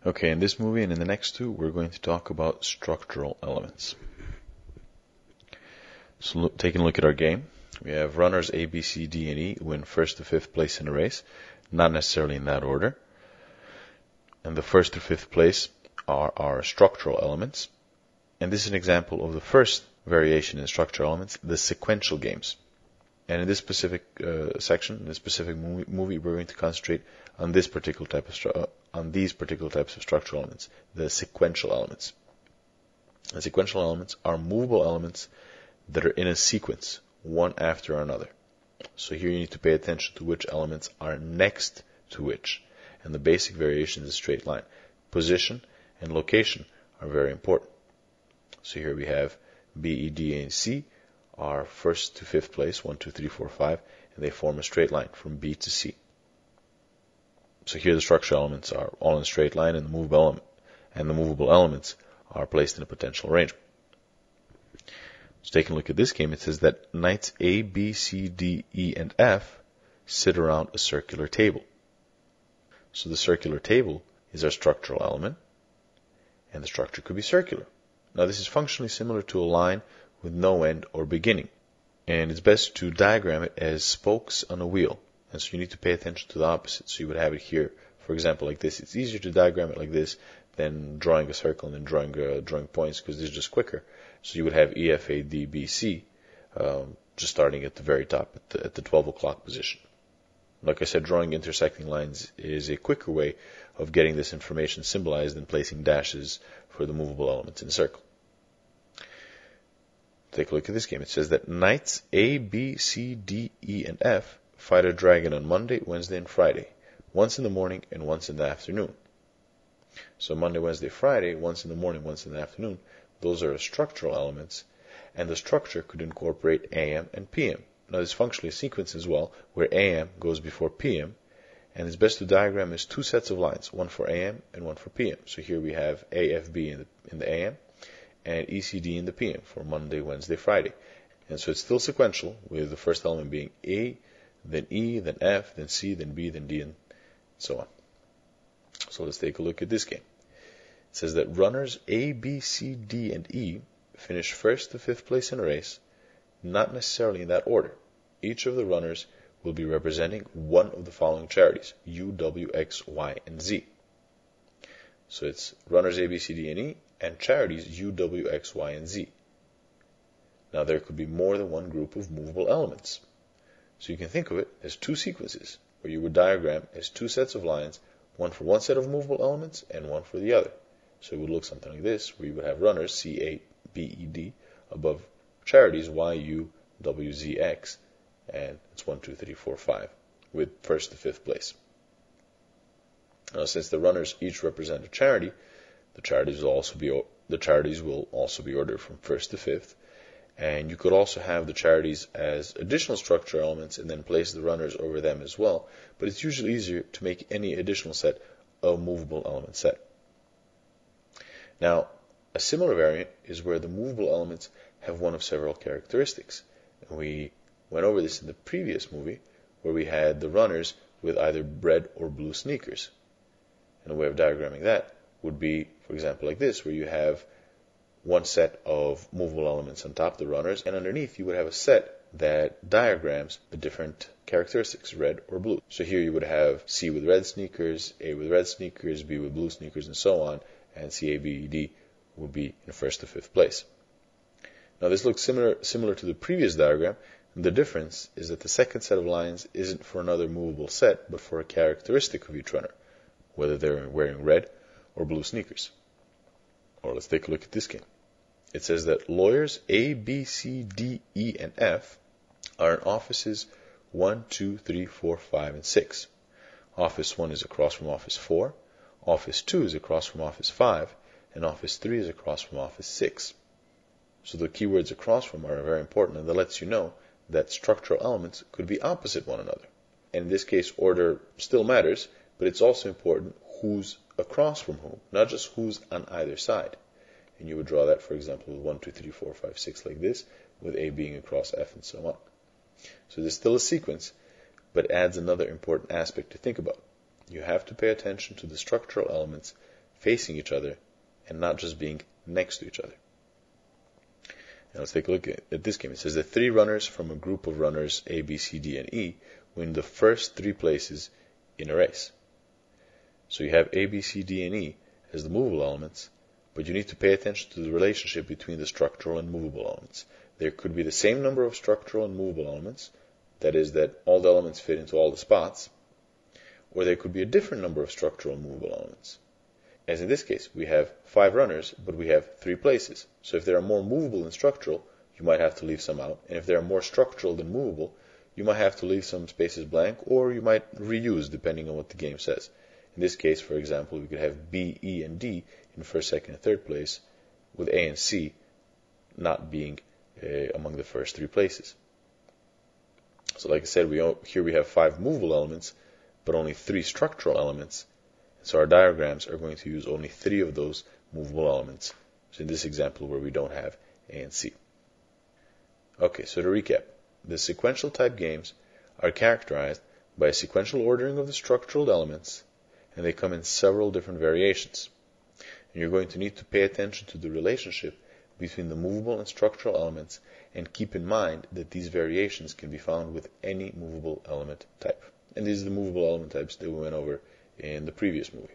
Okay, in this movie and in the next two, we're going to talk about structural elements. So taking a look at our game, we have runners A, B, C, D, and E win first to fifth place in a race, not necessarily in that order. And the first to fifth place are our structural elements. And this is an example of the first variation in structural elements, the sequential games. And in this specific section, in this specific movie, we're going to concentrate on these particular types of structural elements, the sequential elements. The sequential elements are movable elements that are in a sequence, one after another. So here you need to pay attention to which elements are next to which. And the basic variation is a straight line. Position and location are very important. So here we have B, E, D, and C are first to fifth place, 1, 2, 3, 4, 5, and they form a straight line from B to C. So here the structural elements are all in a straight line, and the movable elements are placed in a potential arrangement. So taking a look at this game, it says that knights A, B, C, D, E, and F sit around a circular table. So the circular table is our structural element, and the structure could be circular. Now this is functionally similar to a line with no end or beginning, and it's best to diagram it as spokes on a wheel, and so you need to pay attention to the opposite. So you would have it here, for example, like this. It's easier to diagram it like this than drawing a circle and then drawing points, because this is just quicker. So you would have E, F, A, D, B, C, just starting at the very top at the 12 o'clock position. Like I said, drawing intersecting lines is a quicker way of getting this information symbolized than placing dashes for the movable elements in a circle. Take a look at this game. It says that knights A, B, C, D, E, and F fight a dragon on Monday, Wednesday, and Friday, once in the morning and once in the afternoon. So Monday, Wednesday, Friday, once in the morning, once in the afternoon, those are structural elements, and the structure could incorporate AM and PM. Now this is functionally a sequence as well, where AM goes before PM, and it's best to diagram as two sets of lines, one for AM and one for PM. So here we have AFB in the AM, and ECD in the PM for Monday, Wednesday, Friday. And so it's still sequential, with the first element being A, then E, then F, then C, then B, then D, and so on. So let's take a look at this game. It says that runners A, B, C, D, and E finish first to fifth place in a race, not necessarily in that order. Each of the runners will be representing one of the following charities, U, W, X, Y, and Z. So it's runners A, B, C, D, and E, and charities U, W, X, Y, and Z. Now there could be more than one group of movable elements. So you can think of it as two sequences, where you would diagram as two sets of lines, one for one set of movable elements and one for the other. So it would look something like this, where you would have runners C, A, B, E, D above charities Y, U, W, Z, X, and it's 1, 2, 3, 4, 5, with first to fifth place. Now since the runners each represent a charity, the charities will also be ordered from first to fifth, and you could also have the charities as additional structure elements and then place the runners over them as well, but it's usually easier to make any additional set a movable element set. Now, a similar variant is where the movable elements have one of several characteristics. And we went over this in the previous movie, where we had the runners with either red or blue sneakers. And a way of diagramming that would be, for example, like this, where you have one set of movable elements on top of the runners, and underneath you would have a set that diagrams the different characteristics, red or blue. So here you would have C with red sneakers, A with red sneakers, B with blue sneakers, and so on, and C, A, B, E, D would be in first to fifth place. Now this looks similar to the previous diagram, and the difference is that the second set of lines isn't for another movable set, but for a characteristic of each runner, whether they're wearing red or blue sneakers. Or let's take a look at this game. It says that lawyers A, B, C, D, E, and F are in offices 1, 2, 3, 4, 5, and 6. Office 1 is across from Office 4, Office 2 is across from Office 5, and Office 3 is across from Office 6. So the keywords across from are very important, and that lets you know that structural elements could be opposite one another. And in this case, order still matters, but it's also important who's across from whom, not just who's on either side. And you would draw that, for example, with 1, 2, 3, 4, 5, 6 like this, with A being across F and so on. So there's still a sequence, but adds another important aspect to think about. You have to pay attention to the structural elements facing each other and not just being next to each other. Now let's take a look at this game. It says that 3 runners from a group of runners A, B, C, D, and E win the first 3 places in a race. So you have A, B, C, D, and E as the movable elements, but you need to pay attention to the relationship between the structural and movable elements. There could be the same number of structural and movable elements, that is, that all the elements fit into all the spots, or there could be a different number of structural and movable elements. As in this case, we have 5 runners, but we have 3 places. So if there are more movable than structural, you might have to leave some out. And if there are more structural than movable, you might have to leave some spaces blank, or you might reuse depending on what the game says. In this case, for example, we could have B, E, and D in first, second, and third place, with A and C not being among the first 3 places. So like I said, here we have 5 movable elements, but only 3 structural elements. So our diagrams are going to use only 3 of those movable elements. So in this example where we don't have A and C. Okay, so to recap, the sequential type games are characterized by a sequential ordering of the structural elements, and they come in several different variations. And you're going to need to pay attention to the relationship between the movable and structural elements, and keep in mind that these variations can be found with any movable element type. And these are the movable element types that we went over in the previous movie.